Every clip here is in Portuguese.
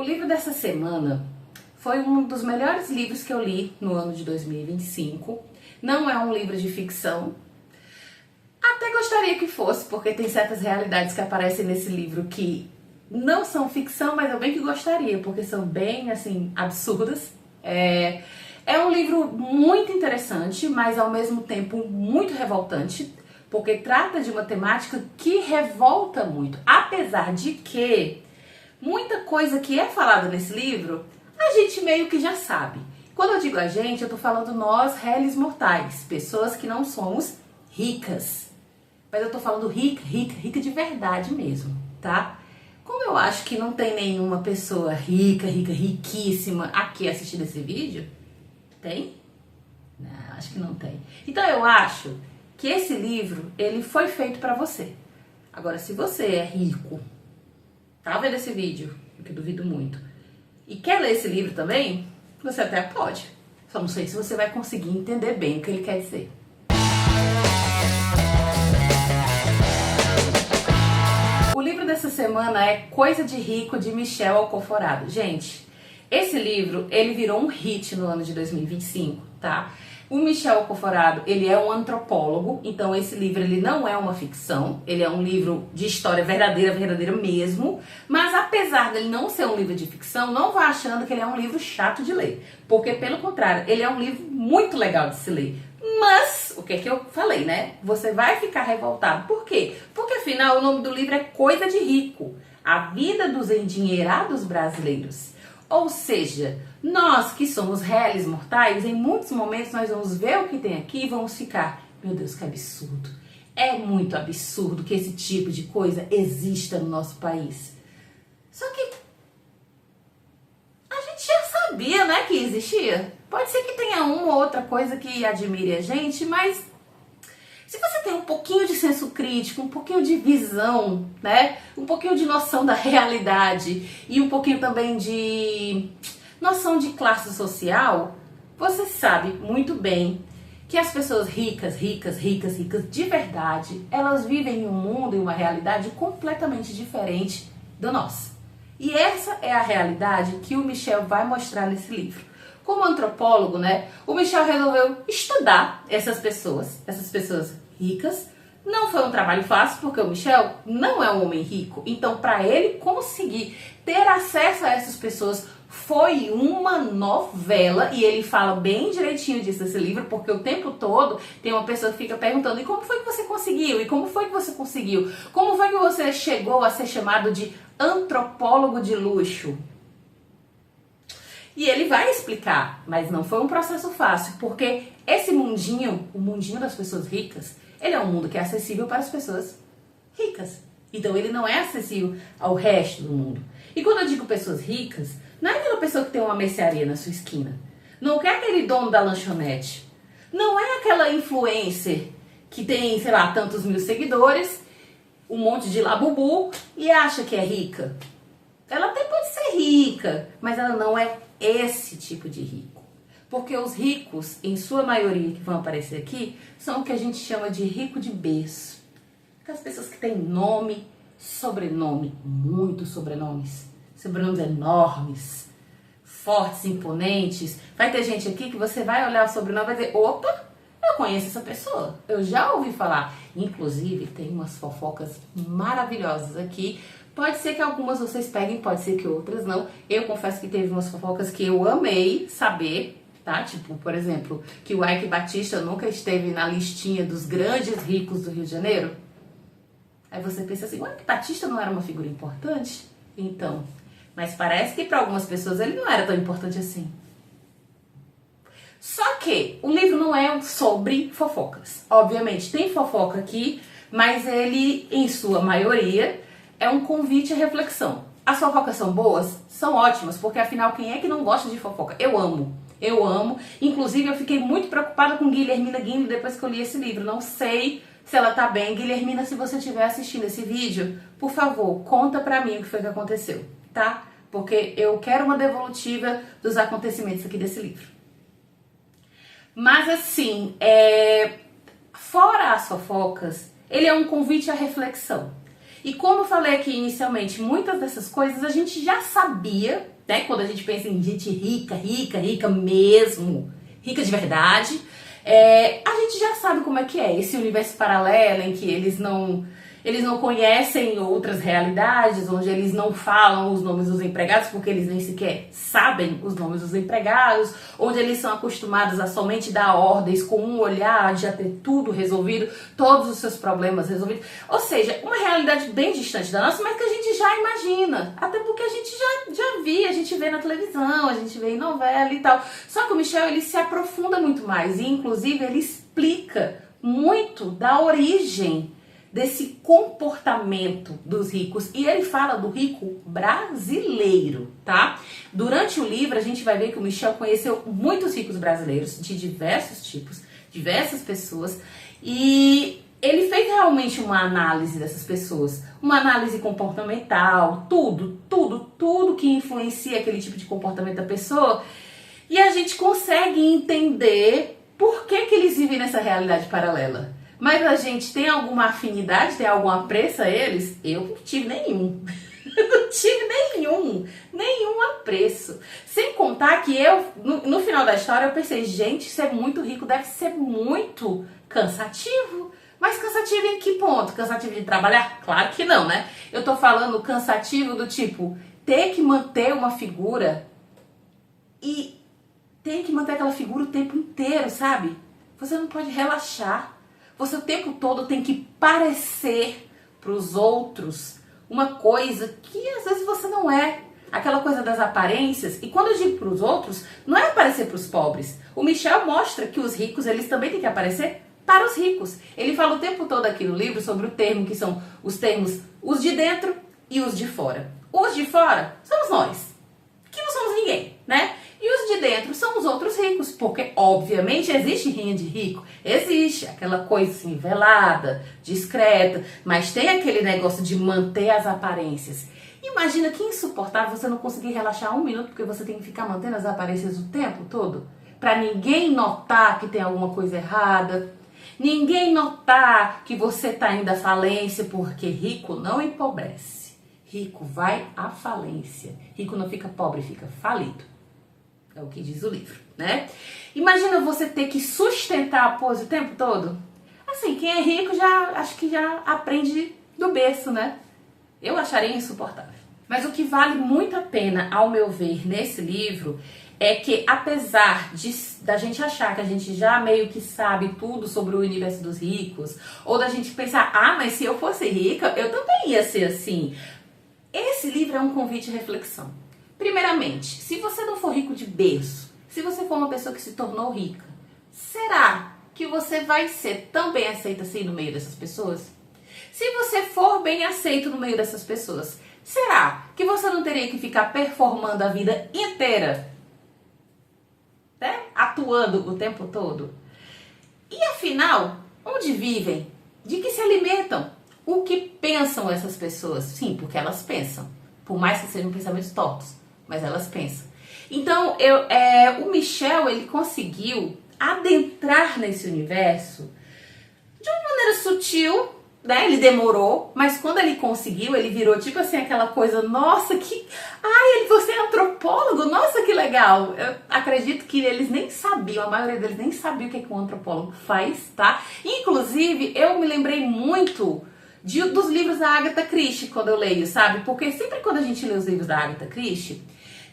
livro dessa semana foi um dos melhores livros que eu li no ano de 2025. Não é um livro de ficção. Até gostaria que fosse, porque tem certas realidades que aparecem nesse livro que não são ficção, mas eu bem que gostaria, porque são bem, assim, absurdas. É um livro muito interessante, mas ao mesmo tempo muito revoltante, porque trata de uma temática que revolta muito. Apesar de que muita coisa que é falada nesse livro, a gente meio que já sabe. Quando eu digo a gente, eu tô falando nós, réis mortais, pessoas que não somos ricas. Mas eu tô falando rica de verdade mesmo, tá? Como eu acho que não tem nenhuma pessoa riquíssima aqui assistindo esse vídeo, tem? Não, acho que não tem. Então eu acho que esse livro, ele foi feito pra você. Agora, se você é rico, tá vendo esse vídeo, que eu duvido muito, e quer ler esse livro também, você até pode. Só não sei se você vai conseguir entender bem o que ele quer dizer. O livro dessa semana é Coisa de Rico, de Michel Alcoforado. Gente, esse livro, ele virou um hit no ano de 2025, tá? O Michel Alcoforado, ele é um antropólogo, então esse livro ele não é uma ficção, ele é um livro de história verdadeira mesmo, mas apesar dele não ser um livro de ficção, não vá achando que ele é um livro chato de ler, porque pelo contrário, ele é um livro muito legal de se ler. Mas, o que é que eu falei, né? Você vai ficar revoltado. Por quê? Porque afinal o nome do livro é Coisa de Rico, a vida dos endinheirados brasileiros. Ou seja, nós que somos réis mortais, em muitos momentos nós vamos ver o que tem aqui e vamos ficar, meu Deus, que absurdo. É muito absurdo que esse tipo de coisa exista no nosso país. Só que a gente já sabia, né, que existia. Pode ser que tenha uma ou outra coisa que admire a gente, mas se você tem um pouquinho de senso crítico, um pouquinho de visão, né, um pouquinho de noção da realidade e um pouquinho também de noção de classe social, você sabe muito bem que as pessoas ricas de verdade, elas vivem em um mundo e uma realidade completamente diferente do nosso. E essa é a realidade que o Michel vai mostrar nesse livro. Como antropólogo, né, o Michel resolveu estudar essas pessoas ricas. Não foi um trabalho fácil, porque o Michel não é um homem rico. Então, para ele conseguir ter acesso a essas pessoas foi uma novela. E ele fala bem direitinho disso nesse livro, porque o tempo todo tem uma pessoa que fica perguntando: e como foi que você conseguiu? E como foi que você conseguiu? Como foi que você chegou a ser chamado de antropólogo de luxo? E ele vai explicar, mas não foi um processo fácil, porque esse mundinho, o mundinho das pessoas ricas, ele é um mundo que é acessível para as pessoas ricas. Então ele não é acessível ao resto do mundo. E quando eu digo pessoas ricas, não é aquela pessoa que tem uma mercearia na sua esquina. Não é aquele dono da lanchonete. Não é aquela influencer que tem, sei lá, tantos mil seguidores, um monte de labubu e acha que é rica. Ela até pode ser rica, mas ela não é esse tipo de rico. Porque os ricos, em sua maioria que vão aparecer aqui, são o que a gente chama de rico de berço. Aquelas pessoas que têm nome, sobrenome, muitos sobrenomes enormes, fortes, imponentes. Vai ter gente aqui que você vai olhar o sobrenome e vai dizer: opa, eu conheço essa pessoa, eu já ouvi falar. Inclusive, tem umas fofocas maravilhosas aqui. Pode ser que algumas vocês peguem, pode ser que outras não. Eu confesso que teve umas fofocas que eu amei saber, tá? Tipo, por exemplo, que o Ike Batista nunca esteve na listinha dos grandes ricos do Rio de Janeiro. Aí você pensa assim: o Ike Batista não era uma figura importante? Então, mas parece que para algumas pessoas ele não era tão importante assim. Só que o livro não é sobre fofocas. Obviamente, tem fofoca aqui, mas ele, em sua maioria, é um convite à reflexão. As fofocas são boas? São ótimas, porque afinal, quem é que não gosta de fofoca? Eu amo. Inclusive, eu fiquei muito preocupada com Guilhermina Guindo depois que eu li esse livro. Não sei se ela tá bem. Guilhermina, se você estiver assistindo esse vídeo, por favor, conta pra mim o que foi que aconteceu, tá? Porque eu quero uma devolutiva dos acontecimentos aqui desse livro. Mas assim, fora as fofocas, ele é um convite à reflexão. E como eu falei aqui inicialmente, muitas dessas coisas a gente já sabia, né? Quando a gente pensa em gente rica, rica, rica mesmo, rica de verdade, a gente já sabe como é que é esse universo paralelo em que eles não conhecem outras realidades, onde eles não falam os nomes dos empregados, porque eles nem sequer sabem os nomes dos empregados, onde eles são acostumados a somente dar ordens com um olhar, já ter tudo resolvido, todos os seus problemas resolvidos. Ou seja, uma realidade bem distante da nossa, mas que a gente já imagina. Até porque a gente já via, a gente vê na televisão, a gente vê em novela e tal. Só que o Michel, ele se aprofunda muito mais e, inclusive, ele explica muito da origem desse comportamento dos ricos. E ele fala do rico brasileiro, tá? Durante o livro, a gente vai ver que o Michel conheceu muitos ricos brasileiros, de diversos tipos, diversas pessoas, e ele fez realmente uma análise dessas pessoas, uma análise comportamental, tudo que influencia aquele tipo de comportamento da pessoa, e a gente consegue entender por que eles vivem nessa realidade paralela. Mas a gente tem alguma afinidade, tem algum apreço a eles? Eu não tive nenhum. Não tive nenhum apreço. Sem contar que eu, no final da história, eu pensei, gente, ser muito rico deve ser muito cansativo. Mas cansativo em que ponto? Cansativo de trabalhar? Claro que não, né? Eu tô falando cansativo do tipo, ter que manter uma figura e ter que manter aquela figura o tempo inteiro, sabe? Você não pode relaxar. Você o tempo todo tem que parecer para os outros uma coisa que às vezes você não é. Aquela coisa das aparências. E quando eu digo para os outros, não é aparecer para os pobres. O Michel mostra que os ricos, eles também têm que aparecer para os ricos. Ele fala o tempo todo aqui no livro sobre o termo que são os termos os de dentro e os de fora. Os de fora somos nós, que não somos ninguém, né? E os de dentro são os outros ricos, porque obviamente existe rinha de rico, existe aquela coisa assim, velada, discreta, mas tem aquele negócio de manter as aparências. Imagina que insuportável você não conseguir relaxar um minuto, porque você tem que ficar mantendo as aparências o tempo todo, para ninguém notar que tem alguma coisa errada, ninguém notar que você tá indo à falência, porque rico não empobrece, rico vai à falência, rico não fica pobre, fica falido. É o que diz o livro, né? Imagina você ter que sustentar a pose o tempo todo. Assim, quem é rico acho que já aprende do berço, né? Eu acharia insuportável. Mas o que vale muito a pena, ao meu ver, nesse livro, é que apesar da gente achar que a gente já meio que sabe tudo sobre o universo dos ricos, ou da gente pensar, mas se eu fosse rica, eu também ia ser assim. Esse livro é um convite à reflexão. Primeiramente, se você não for rico de berço, se você for uma pessoa que se tornou rica, será que você vai ser tão bem aceita assim no meio dessas pessoas? Se você for bem aceito no meio dessas pessoas, será que você não teria que ficar performando a vida inteira? Né? Atuando o tempo todo? E afinal, onde vivem? De que se alimentam? O que pensam essas pessoas? Sim, porque elas pensam. Por mais que sejam pensamentos tortos. Mas elas pensam. Então, o Michel, ele conseguiu adentrar nesse universo de uma maneira sutil, né? Ele demorou, mas quando ele conseguiu, ele virou tipo assim, aquela coisa, nossa, você é antropólogo? Nossa, que legal! Eu acredito que eles nem sabiam, a maioria deles nem sabia o que um antropólogo faz, tá? Inclusive, eu me lembrei muito dos livros da Agatha Christie quando eu leio, sabe? Porque sempre quando a gente lê os livros da Agatha Christie,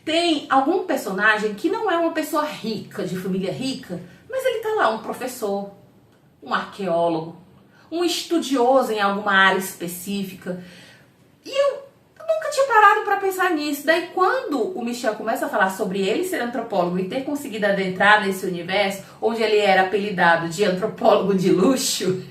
tem algum personagem que não é uma pessoa rica, de família rica, mas ele tá lá, um professor, um arqueólogo, um estudioso em alguma área específica. E eu nunca tinha parado para pensar nisso. Daí quando o Michel começa a falar sobre ele ser antropólogo e ter conseguido adentrar nesse universo, onde ele era apelidado de antropólogo de luxo,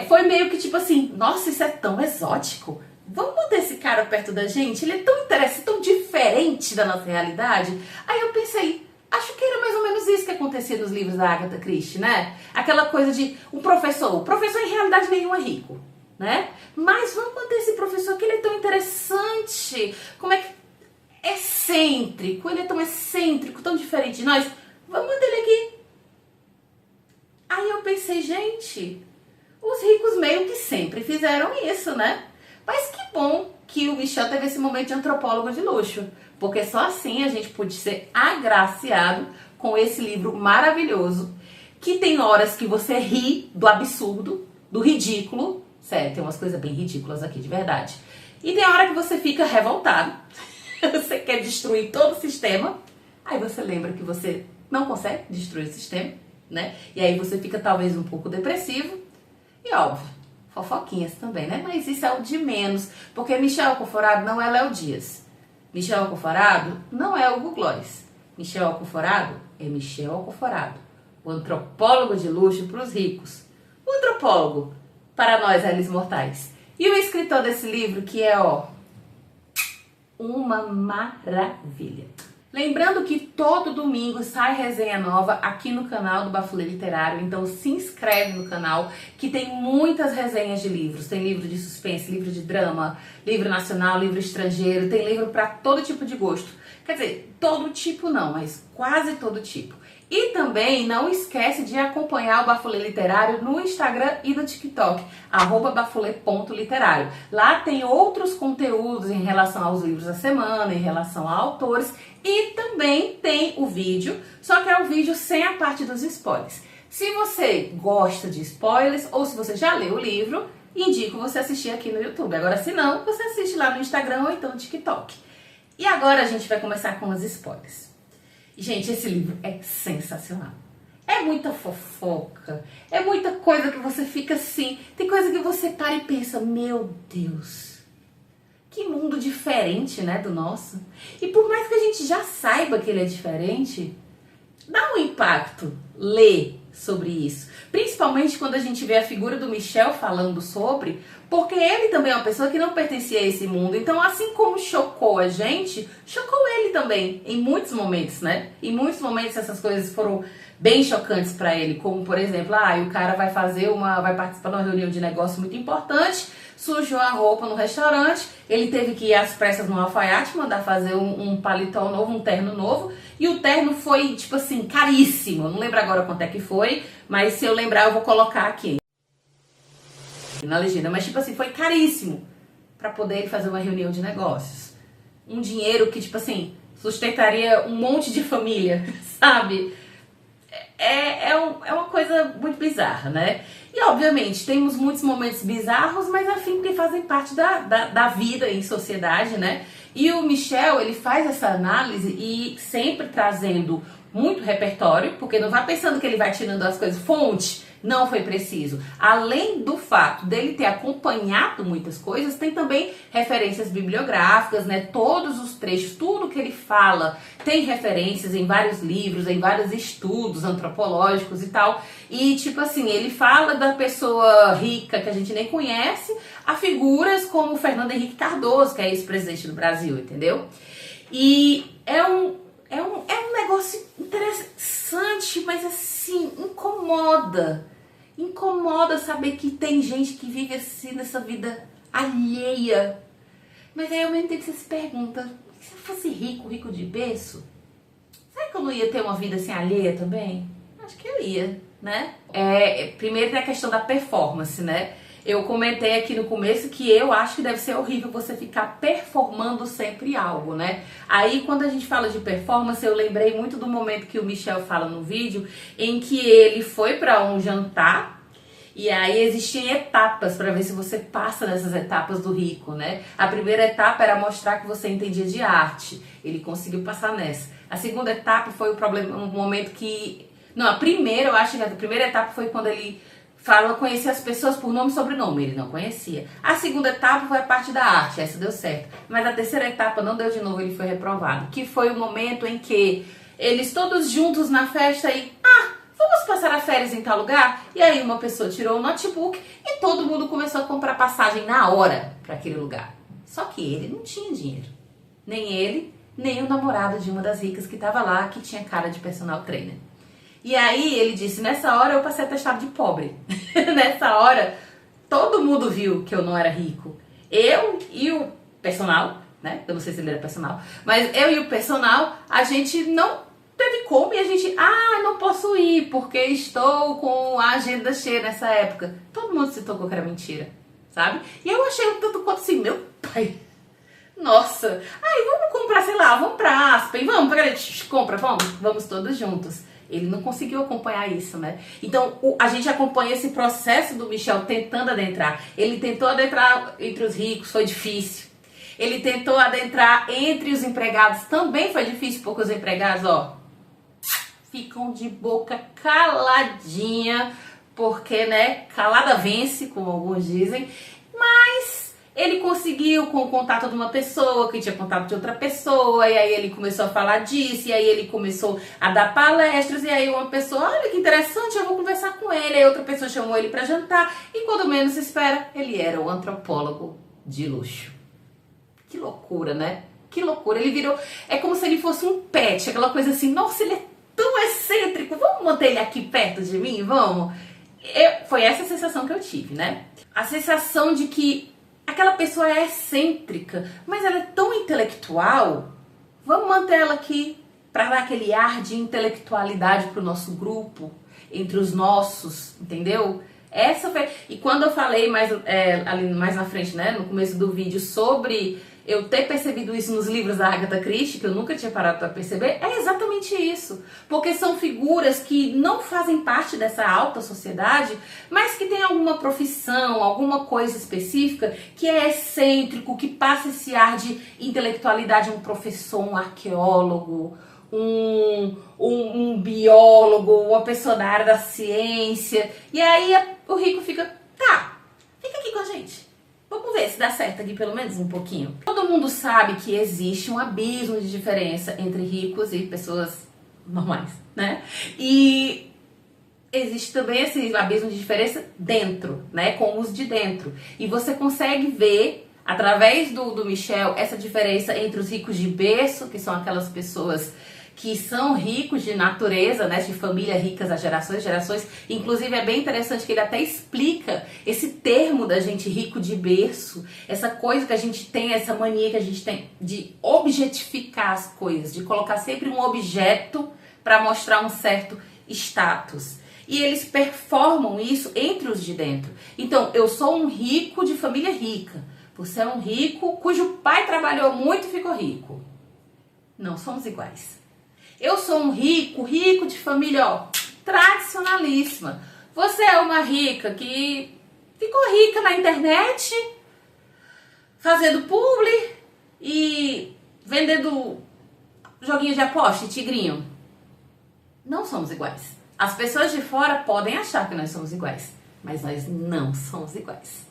foi meio que tipo assim, nossa, isso é tão exótico. Vamos botar esse cara perto da gente? Ele é tão interessante, tão diferente da nossa realidade. Aí eu pensei, acho que era mais ou menos isso que acontecia nos livros da Agatha Christie, né? Aquela coisa de um professor. O professor em realidade nenhum é rico, né? Mas vamos manter esse professor que ele é tão interessante. Como é que... excêntrico. Ele é tão excêntrico, tão diferente de nós. Vamos manter ele aqui. Aí eu pensei, gente, os ricos meio que sempre fizeram isso, né? Mas que bom que o Michel teve esse momento de antropólogo de luxo, porque só assim a gente pôde ser agraciado com esse livro maravilhoso, que tem horas que você ri do absurdo, do ridículo. Sério, tem umas coisas bem ridículas aqui, de verdade. E tem hora que você fica revoltado, você quer destruir todo o sistema, aí você lembra que você não consegue destruir o sistema, né? E aí você fica talvez um pouco depressivo, e óbvio, fofoquinhas também, né? Mas isso é o de menos, porque Michel Alcoforado não é Léo Dias. Michel Alcoforado não é Hugo Glóris. Michel Alcoforado é Michel Alcoforado, o antropólogo de luxo para os ricos. O antropólogo para nós, réis mortais. E o escritor desse livro, que é, uma maravilha. Lembrando que todo domingo sai resenha nova aqui no canal do Bafulê Literário, então se inscreve no canal, que tem muitas resenhas de livros. Tem livro de suspense, livro de drama, livro nacional, livro estrangeiro, tem livro para todo tipo de gosto. Quer dizer, todo tipo não, mas quase todo tipo. E também não esquece de acompanhar o Bafulê Literário no Instagram e no TikTok, @bafulê.literário. Lá tem outros conteúdos em relação aos livros da semana, em relação a autores, e também tem o vídeo, só que é o vídeo sem a parte dos spoilers. Se você gosta de spoilers, ou se você já leu o livro, indico você assistir aqui no YouTube. Agora, se não, você assiste lá no Instagram ou então no TikTok. E agora a gente vai começar com os spoilers. Gente, esse livro é sensacional. É muita fofoca, é muita coisa que você fica assim, tem coisa que você para e pensa, meu Deus, que mundo diferente, né, do nosso. E por mais que a gente já saiba que ele é diferente, dá um impacto ler sobre isso. Principalmente quando a gente vê a figura do Michel falando sobre, porque ele também é uma pessoa que não pertencia a esse mundo. Então, assim como chocou a gente, chocou ele também, em muitos momentos, né? Em muitos momentos essas coisas foram bem chocantes para ele, como por exemplo, o cara vai participar de uma reunião de negócio muito importante, sujou a roupa no restaurante, ele teve que ir às pressas no alfaiate, mandar fazer um paletó novo, um terno novo, e o terno foi, tipo assim, caríssimo. Eu não lembro agora quanto é que foi, mas se eu lembrar eu vou colocar aqui na legenda. Mas, tipo assim, foi caríssimo para poder fazer uma reunião de negócios. Um dinheiro que, tipo assim, sustentaria um monte de família, sabe? É uma coisa muito bizarra, né? E, obviamente, temos muitos momentos bizarros, mas, afim, que fazem parte da vida em sociedade, né? E o Michel, ele faz essa análise e sempre trazendo muito repertório, porque não vai pensando que ele vai tirando as coisas, fonte, não foi preciso. Além do fato dele ter acompanhado muitas coisas, tem também referências bibliográficas, né? Todos os trechos, tudo que ele fala tem referências em vários livros, em vários estudos antropológicos e tal. E tipo assim, ele fala da pessoa rica que a gente nem conhece, a figuras como o Fernando Henrique Cardoso, que é ex-presidente do Brasil, entendeu? E é um negócio interessante, mas assim, incomoda saber que tem gente que vive assim nessa vida alheia. Mas aí ao mesmo tempo você se pergunta, se eu fosse rico de berço, será que eu não ia ter uma vida assim alheia também? Acho que eu ia, né? Primeiro tem a questão da performance, né? Eu comentei aqui no começo que eu acho que deve ser horrível você ficar performando sempre algo, né? Aí quando a gente fala de performance, eu lembrei muito do momento que o Michel fala no vídeo, em que ele foi para um jantar e aí existiam etapas para ver se você passa nessas etapas do rico, né? A primeira etapa era mostrar que você entendia de arte. Ele conseguiu passar nessa. A segunda etapa foi um momento que... Não, a primeira, eu acho que a primeira etapa foi quando ele conhecer as pessoas por nome e sobrenome, ele não conhecia. A segunda etapa foi a parte da arte, essa deu certo. Mas a terceira etapa não deu de novo, ele foi reprovado. Que foi o momento em que eles todos juntos na festa e... vamos passar as férias em tal lugar? E aí uma pessoa tirou o notebook e todo mundo começou a comprar passagem na hora para aquele lugar. Só que ele não tinha dinheiro. Nem ele, nem o namorado de uma das ricas que estava lá, que tinha cara de personal trainer. E aí ele disse, nessa hora eu passei atestado de pobre. Nessa hora, todo mundo viu que eu não era rico. Eu e o personal, né? Eu não sei se ele era personal. Mas eu e o personal, a gente não teve como e a gente... não posso ir porque estou com a agenda cheia nessa época. Todo mundo se tocou que era mentira. sabe? E eu achei um tanto quanto assim, meu pai, nossa, ai, vamos comprar, sei lá, vamos pra Aspen, vamos, compra, vamos todos juntos. Ele não conseguiu acompanhar isso, né? Então, a gente acompanha esse processo do Michel tentando adentrar. Ele tentou adentrar entre os ricos, foi difícil. Ele tentou adentrar entre os empregados, também foi difícil, porque os empregados, ó, ficam de boca caladinha, porque, né, calada vence, como alguns dizem, mas ele conseguiu com o contato de uma pessoa, que tinha contato de outra pessoa, e aí ele começou a falar disso, e aí ele começou a dar palestras, e aí uma pessoa, olha que interessante, eu vou conversar com ele, aí outra pessoa chamou ele para jantar, e quando menos se espera, ele era o antropólogo de luxo. Que loucura, né? Que loucura, ele virou, é como se ele fosse um pet, aquela coisa assim, nossa, ele é tão excêntrico, vamos manter ele aqui perto de mim, vamos? Foi essa a sensação que eu tive, né? A sensação de que aquela pessoa é excêntrica, mas ela é tão intelectual, vamos manter ela aqui para dar aquele ar de intelectualidade pro nosso grupo, entre os nossos, entendeu? Essa foi... E quando eu falei ali mais na frente, né, no começo do vídeo, sobre eu ter percebido isso nos livros da Agatha Christie, que eu nunca tinha parado para perceber, é exatamente isso. Porque são figuras que não fazem parte dessa alta sociedade, mas que tem alguma profissão, alguma coisa específica que é excêntrico, que passa esse ar de intelectualidade, um professor, um arqueólogo, um biólogo, uma pessoa da área da ciência. E aí o rico fica, tá, fica aqui com a gente. Vamos ver se dá certo aqui pelo menos um pouquinho. Todo mundo sabe que existe um abismo de diferença entre ricos e pessoas normais, né? E existe também esse abismo de diferença dentro, né? Com os de dentro. E você consegue ver, através do Michel, essa diferença entre os ricos de berço, que são aquelas pessoas que são ricos de natureza, né, de família ricas há gerações. Inclusive é bem interessante que ele até explica esse termo da gente rico de berço, essa coisa que a gente tem, essa mania que a gente tem de objetificar as coisas, de colocar sempre um objeto para mostrar um certo status. E eles performam isso entre os de dentro. Então, eu sou um rico de família rica. Você é um rico cujo pai trabalhou muito e ficou rico. Não somos iguais. Eu sou um rico de família, ó, tradicionalíssima. Você é uma rica que ficou rica na internet, fazendo publi e vendendo joguinhos de aposta e tigrinho. Não somos iguais. As pessoas de fora podem achar que nós somos iguais, mas nós não somos iguais.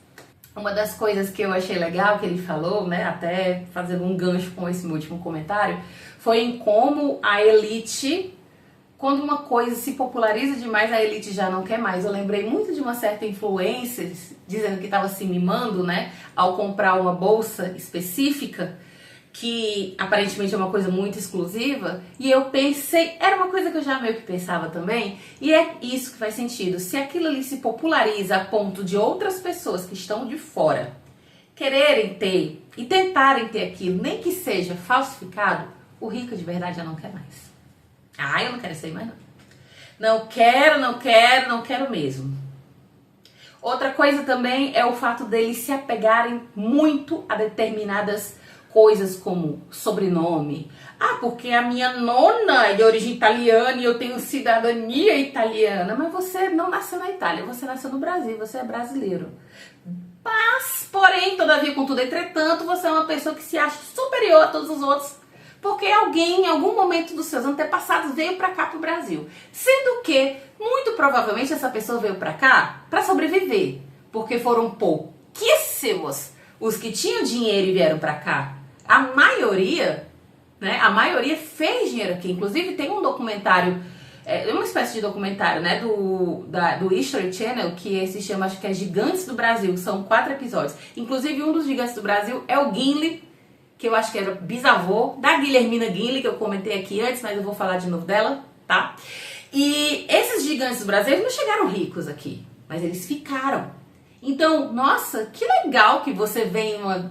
Uma das coisas que eu achei legal que ele falou, né, até fazendo um gancho com esse meu último comentário, foi em como a elite, quando uma coisa se populariza demais, a elite já não quer mais. Eu lembrei muito de uma certa influencer dizendo que estava se mimando, né, ao comprar uma bolsa específica, que aparentemente é uma coisa muito exclusiva, e eu pensei, era uma coisa que eu já meio que pensava também, e é isso que faz sentido. Se aquilo ali se populariza a ponto de outras pessoas que estão de fora quererem ter e tentarem ter aquilo, nem que seja falsificado, o rico de verdade já não quer mais. Ah, eu não quero isso aí mais não. Não quero mesmo. Outra coisa também é o fato deles se apegarem muito a determinadas coisas como sobrenome. Ah, porque a minha nona é de origem italiana e eu tenho cidadania italiana. Mas você não nasceu na Itália, você nasceu no Brasil, você é brasileiro. Mas, porém, todavia, contudo, entretanto, você é uma pessoa que se acha superior a todos os outros, porque alguém, em algum momento dos seus antepassados, veio pra cá pro Brasil. Sendo que, muito provavelmente, essa pessoa veio pra cá pra sobreviver, porque foram pouquíssimos os que tinham dinheiro e vieram pra cá. A maioria, né? A maioria fez dinheiro aqui. Inclusive tem um documentário, uma espécie de documentário, né? Do History Channel, que se chama, acho que é Gigantes do Brasil. São 4 episódios. Inclusive um dos Gigantes do Brasil é o Gimli, que eu acho que era bisavô da Guilhermina Gimli, que eu comentei aqui antes, mas eu vou falar de novo dela, tá? E esses Gigantes do Brasil não chegaram ricos aqui, mas eles ficaram. Então, nossa, que legal que você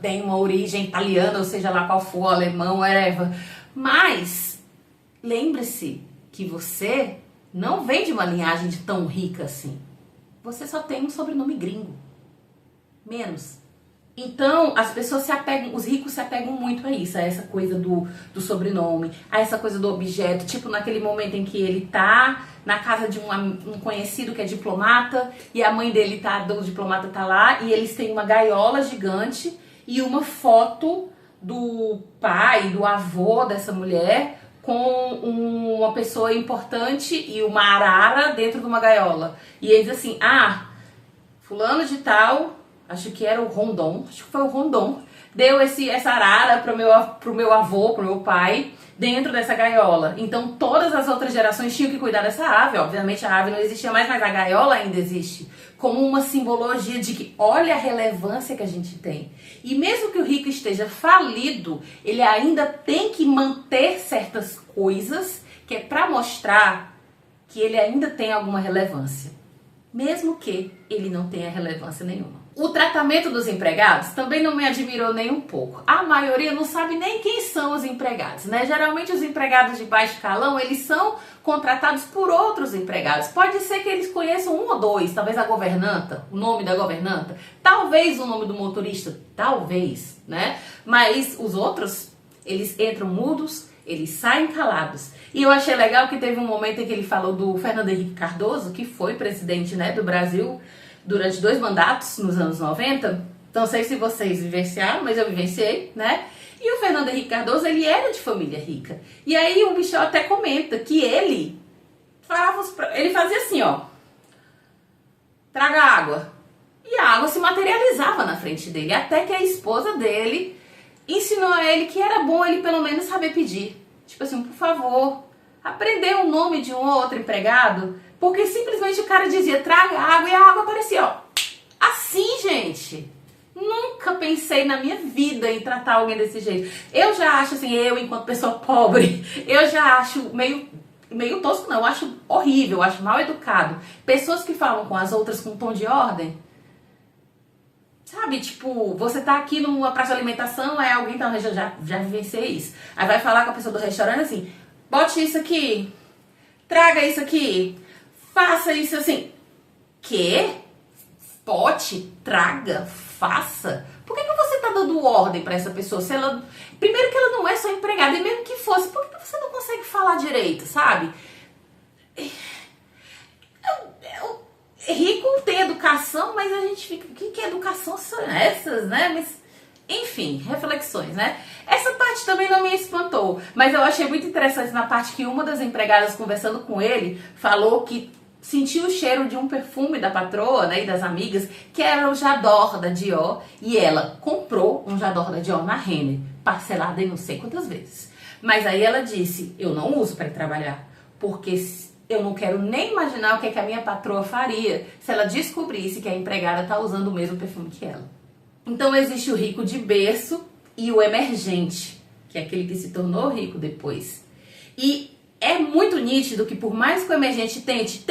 tem uma origem italiana, ou seja lá qual for, alemão, whatever. Mas, lembre-se que você não vem de uma linhagem de tão rica assim. Você só tem um sobrenome gringo. Menos. Então, as pessoas se apegam, os ricos se apegam muito a isso, a essa coisa do sobrenome, a essa coisa do objeto, tipo naquele momento em que ele tá na casa de um conhecido que é diplomata, e a mãe dele do diplomata tá lá, e eles têm uma gaiola gigante e uma foto do pai, do avô dessa mulher, com uma pessoa importante e uma arara dentro de uma gaiola. E eles assim, fulano de tal, acho que era o Rondon, acho que foi o Rondon, deu essa arara pro meu avô, pro meu pai, dentro dessa gaiola. Então todas as outras gerações tinham que cuidar dessa ave. Obviamente a ave não existia mais, mas a gaiola ainda existe. Como uma simbologia de que olha a relevância que a gente tem. E mesmo que o rico esteja falido, ele ainda tem que manter certas coisas que é para mostrar que ele ainda tem alguma relevância. Mesmo que ele não tenha relevância nenhuma. O tratamento dos empregados também não me admirou nem um pouco. A maioria não sabe nem quem são os empregados, né? Geralmente os empregados de baixo calão, eles são contratados por outros empregados. Pode ser que eles conheçam um ou dois, talvez a governanta, o nome da governanta, talvez o nome do motorista, talvez, né? Mas os outros, eles entram mudos, eles saem calados. E eu achei legal que teve um momento em que ele falou do Fernando Henrique Cardoso, que foi presidente, né, do Brasil durante 2 mandatos nos anos 90. Não sei se vocês vivenciaram, mas eu vivenciei, né? E o Fernando Henrique Cardoso, ele era de família rica. E aí o Michel até comenta que ele fazia assim, ó, traga água. E a água se materializava na frente dele, até que a esposa dele ensinou a ele que era bom ele pelo menos saber pedir. Tipo assim, por favor, aprender o nome de um ou outro empregado, porque simplesmente o cara dizia, traga água, e a água aparecia, ó. Assim, gente. Nunca pensei na minha vida em tratar alguém desse jeito. Eu já acho assim, eu enquanto pessoa pobre, eu já acho meio tosco não, eu acho horrível, eu acho mal educado. Pessoas que falam com as outras com tom de ordem. Sabe, tipo, você tá aqui numa praça de alimentação, aí alguém tá no restaurante, já vivenciei isso. Aí vai falar com a pessoa do restaurante assim, bote isso aqui, traga isso aqui, faça isso assim. Quê? Bote, traga, faça? Por que você tá dando ordem pra essa pessoa? Se ela, primeiro que ela não é só empregada, e mesmo que fosse, por que você não consegue falar direito, sabe? Rico tem educação, mas a gente fica, que educação são essas, né? Mas, enfim, reflexões, né? Essa parte também não me espantou, mas eu achei muito interessante na parte que uma das empregadas conversando com ele falou que sentiu o cheiro de um perfume da patroa, né, e das amigas, que era o J'adore da Dior, e ela comprou um J'adore da Dior na Renner, parcelado em não sei quantas vezes. Mas aí ela disse, eu não uso para ir trabalhar, porque eu não quero nem imaginar o que a minha patroa faria se ela descobrisse que a empregada está usando o mesmo perfume que ela. Então existe o rico de berço e o emergente, que é aquele que se tornou rico depois. E é muito nítido que por mais que o emergente tente,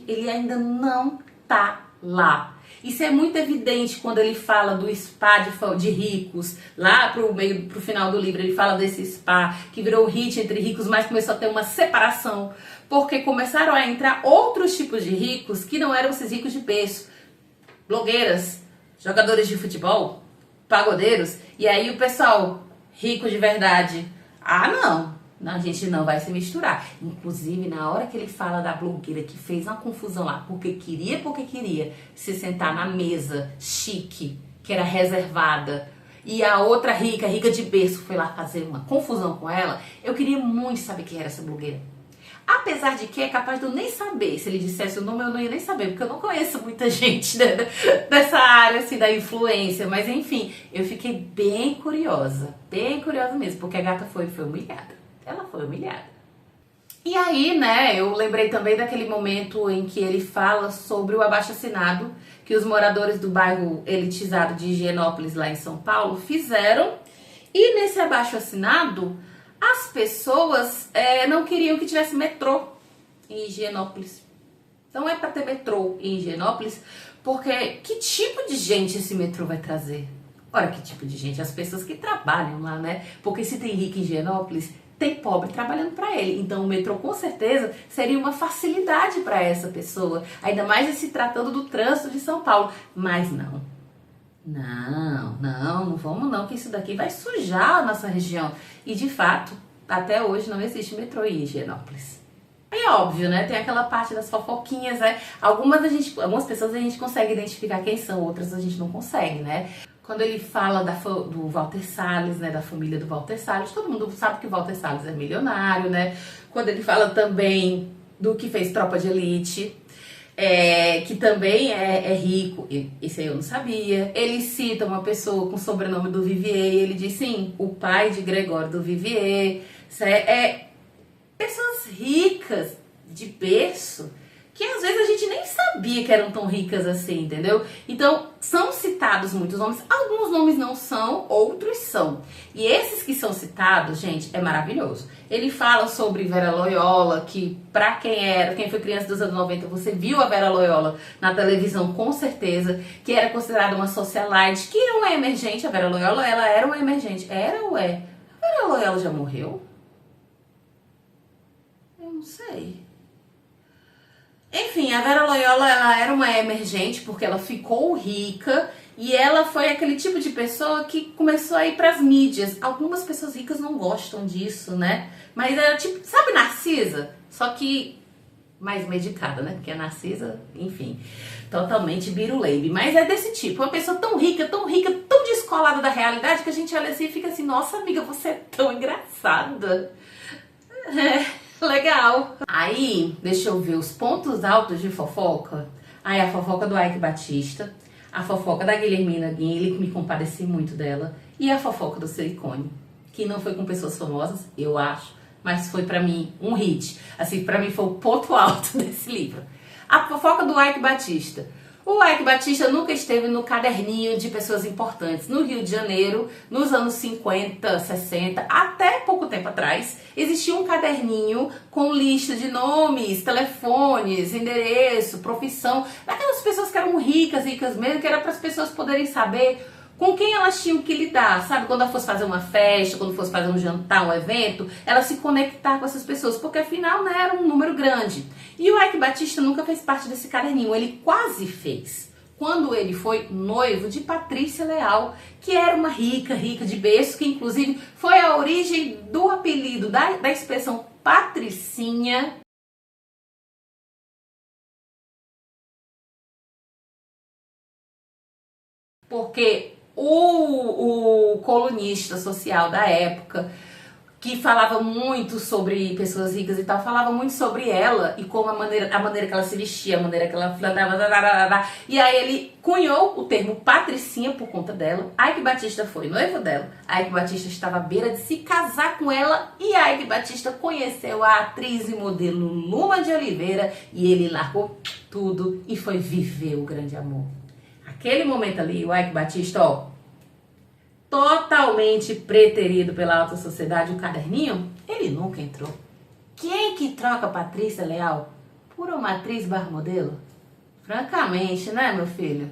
ele ainda não tá lá. Isso é muito evidente quando ele fala do spa de ricos. Lá pro final do livro ele fala desse spa que virou hit entre ricos, mas começou a ter uma separação. Porque começaram a entrar outros tipos de ricos que não eram esses ricos de berço. Blogueiras, jogadores de futebol, pagodeiros. E aí o pessoal, rico de verdade, não. A gente não vai se misturar. Inclusive, na hora que ele fala da blogueira que fez uma confusão lá, porque queria se sentar na mesa chique, que era reservada, e a outra rica de berço, foi lá fazer uma confusão com ela, eu queria muito saber quem era essa blogueira. Apesar de que é capaz de eu nem saber, se ele dissesse o nome eu não ia nem saber, porque eu não conheço muita gente dessa área assim, da influência, mas enfim, eu fiquei bem curiosa mesmo, porque a gata foi humilhada. Ela foi humilhada. E aí, né, eu lembrei também daquele momento em que ele fala sobre o abaixo-assinado que os moradores do bairro elitizado de Higienópolis, lá em São Paulo, fizeram. E nesse abaixo-assinado, as pessoas não queriam que tivesse metrô em Higienópolis. Então é para ter metrô em Higienópolis, porque que tipo de gente esse metrô vai trazer? Ora, que tipo de gente? As pessoas que trabalham lá, né? Porque se tem rico em Higienópolis, tem pobre trabalhando para ele. Então o metrô com certeza seria uma facilidade para essa pessoa, ainda mais se tratando do trânsito de São Paulo. Mas não. Não vamos não, que isso daqui vai sujar a nossa região. E de fato, até hoje não existe metrô em Higienópolis. Aí é óbvio, né? Tem aquela parte das fofoquinhas, né? Algumas pessoas a gente consegue identificar quem são, outras a gente não consegue, né? Quando ele fala do Walter Salles, né? Da família do Walter Salles, todo mundo sabe que o Walter Salles é milionário, né? Quando ele fala também do que fez Tropa de Elite, que também é rico, isso aí eu não sabia. Ele cita uma pessoa com o sobrenome do Vivier, ele diz sim, o pai de Gregório do Vivier. Pessoas ricas de berço, que às vezes a gente nem sabia que eram tão ricas assim, entendeu? Então, são citados muitos nomes, alguns nomes não são, outros são. E esses que são citados, gente, é maravilhoso. Ele fala sobre Vera Loyola, que pra quem foi criança dos anos 90, você viu a Vera Loyola na televisão com certeza, que era considerada uma socialite, que não é emergente. A Vera Loyola, ela era uma emergente. Era ou é? A Vera Loyola já morreu? Eu não sei. Enfim, a Vera Loyola, ela era uma emergente porque ela ficou rica e ela foi aquele tipo de pessoa que começou a ir pras mídias. Algumas pessoas ricas não gostam disso, né? Mas era tipo, sabe Narcisa? Só que mais medicada, né? Porque a Narcisa, enfim, totalmente biruleibe. Mas é desse tipo, uma pessoa tão rica, tão descolada da realidade que a gente olha assim e fica assim, nossa amiga, você é tão engraçada. Legal. Aí, deixa eu ver os pontos altos de fofoca. Aí a fofoca do Ike Batista, a fofoca da Guilhermina Guinle, que me compadeci muito dela, e a fofoca do Silicone, que não foi com pessoas famosas, eu acho, mas foi pra mim um hit. Assim, pra mim foi o ponto alto desse livro. A fofoca do Ike Batista. O Ike Batista nunca esteve no caderninho de pessoas importantes. No Rio de Janeiro, nos anos 50, 60, até pouco tempo atrás, existia um caderninho com lista de nomes, telefones, endereço, profissão, daquelas pessoas que eram ricas mesmo, que era para as pessoas poderem saber com quem elas tinham que lidar, sabe? Quando ela fosse fazer uma festa, quando fosse fazer um jantar, um evento, ela se conectar com essas pessoas, porque afinal, né, era um número grande. E o Ike Batista nunca fez parte desse caderninho, ele quase fez. Quando ele foi noivo de Patrícia Leal, que era uma rica de berço, que inclusive foi a origem do apelido, da expressão Patricinha. Porque o colunista social da época, que falava muito sobre pessoas ricas e tal, falava muito sobre ela e como a maneira que ela se vestia, a maneira que ela andava, e aí ele cunhou o termo Patricinha por conta dela. Ike Batista foi noivo dela, Ike Batista estava à beira de se casar com ela e Ike Batista conheceu a atriz e modelo Luma de Oliveira e ele largou tudo e foi viver o grande amor. Aquele momento ali, o Ike Batista, ó, totalmente preterido pela alta sociedade, o caderninho, ele nunca entrou. Quem que troca Patrícia Leal por uma atriz barra modelo? Francamente, né, meu filho?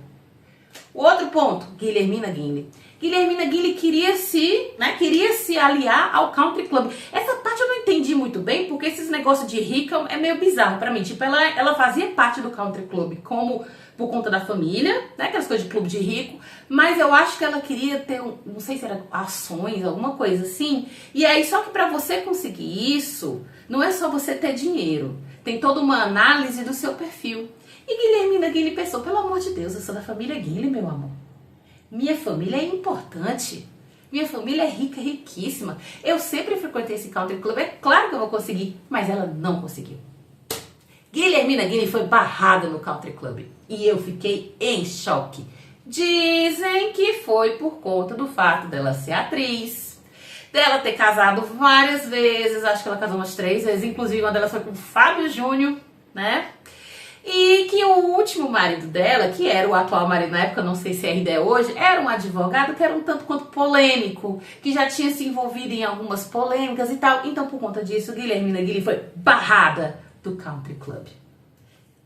O outro ponto, Guilhermina Guinle. Guilhermina Guinle queria se aliar ao Country Club. Essa parte eu não entendi muito bem, porque esses negócios de rica é meio bizarro pra mim. Tipo, ela fazia parte do Country Club como por conta da família, né, aquelas coisas de clube de rico, mas eu acho que ela queria ter, não sei se era ações, alguma coisa assim. E aí, só que pra você conseguir isso, não é só você ter dinheiro, tem toda uma análise do seu perfil. E Guilhermina Guinle pensou, pelo amor de Deus, eu sou da família Guinle, meu amor. Minha família é importante. Minha família é rica, riquíssima. Eu sempre frequentei esse country club, é claro que eu vou conseguir, mas ela não conseguiu. Guilhermina Guinle foi barrada no country club e eu fiquei em choque. Dizem que foi por conta do fato dela ser atriz, dela ter casado várias vezes, acho que ela casou umas 3 vezes, inclusive uma delas foi com o Fábio Júnior, né? E que o último marido dela, que era o atual marido na época, não sei se ainda é hoje, era um advogado que era um tanto quanto polêmico, que já tinha se envolvido em algumas polêmicas e tal. Então, por conta disso, Guilhermina Guinle foi barrada do country club.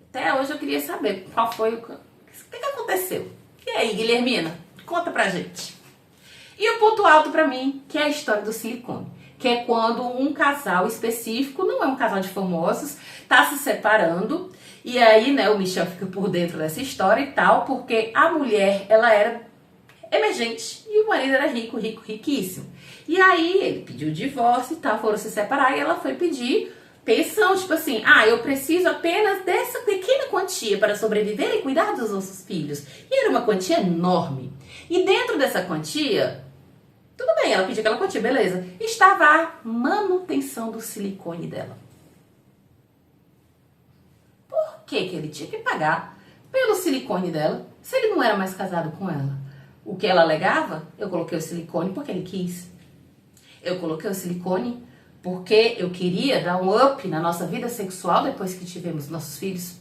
Até hoje eu queria saber qual foi o que aconteceu. E aí, Guilhermina, conta pra gente. E o ponto alto pra mim, que é a história do silicone. que é quando um casal específico, não é um casal de famosos, tá se separando. E aí, né, o Michel fica por dentro dessa história e tal, porque a mulher, ela era emergente e o marido era rico, riquíssimo. E aí ele pediu o divórcio e tal, foram se separar e ela foi pedir pensão, tipo assim, eu preciso apenas dessa pequena quantia para sobreviver e cuidar dos nossos filhos. E era uma quantia enorme. E dentro dessa quantia, tudo bem, ela pediu aquela quantia, beleza. Estava a manutenção do silicone dela. Por que ele tinha que pagar pelo silicone dela se ele não era mais casado com ela? O que ela alegava? Eu coloquei o silicone porque ele quis. Eu coloquei o silicone porque eu queria dar um up na nossa vida sexual depois que tivemos nossos filhos.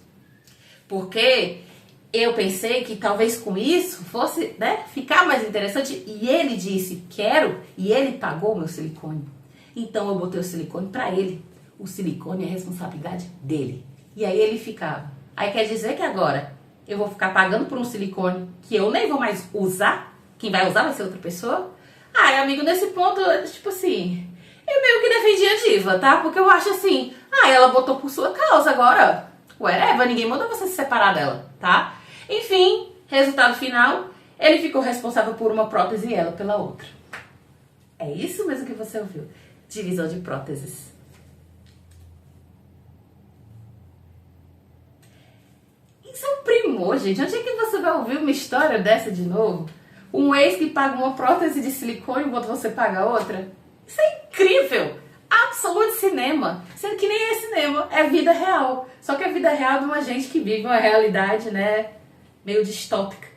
Porque eu pensei que talvez com isso fosse, né, ficar mais interessante. E ele disse, quero, e ele pagou o meu silicone. Então eu botei o silicone pra ele. O silicone é responsabilidade dele. E aí ele ficava. Aí quer dizer que agora eu vou ficar pagando por um silicone que eu nem vou mais usar? Quem vai usar vai ser outra pessoa? Amigo, nesse ponto, tipo assim, eu meio que defendi a diva, tá? Porque eu acho assim, ela botou por sua causa agora. Whatever, ninguém mandou você se separar dela, tá? Enfim, resultado final, ele ficou responsável por uma prótese e ela pela outra. É isso mesmo que você ouviu. Divisão de próteses. Isso é um primor, gente. Onde é que você vai ouvir uma história dessa de novo? Um ex que paga uma prótese de silicone enquanto você paga outra? Isso é incrível! Absoluto cinema. Sendo que nem é cinema, é vida real. Só que é vida real de uma gente que vive uma realidade, né, meio distópica.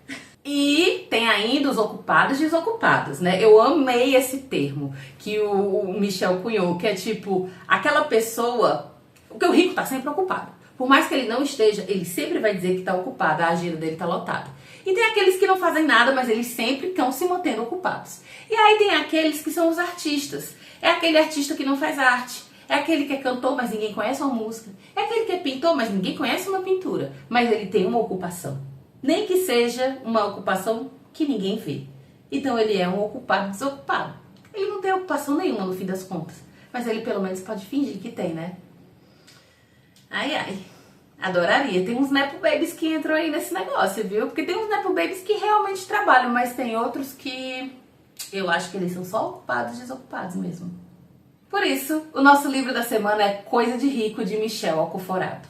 E tem ainda os ocupados e desocupados, né? Eu amei esse termo que o Michel cunhou, que é tipo, aquela pessoa... Porque o rico tá sempre ocupado. Por mais que ele não esteja, ele sempre vai dizer que tá ocupado, a agenda dele tá lotada. E tem aqueles que não fazem nada, mas eles sempre estão se mantendo ocupados. E aí tem aqueles que são os artistas. É aquele artista que não faz arte. É aquele que é cantor, mas ninguém conhece uma música. É aquele que é pintor, mas ninguém conhece uma pintura. Mas ele tem uma ocupação. Nem que seja uma ocupação que ninguém vê. Então ele é um ocupado desocupado. Ele não tem ocupação nenhuma no fim das contas. Mas ele pelo menos pode fingir que tem, né? Ai, ai. Adoraria. Tem uns Nepo Babies que entram aí nesse negócio, viu? Porque tem uns Nepo Babies que realmente trabalham, mas tem outros que eu acho que eles são só ocupados e desocupados mesmo. Por isso, o nosso livro da semana é Coisa de Rico, de Michel Alcoforado.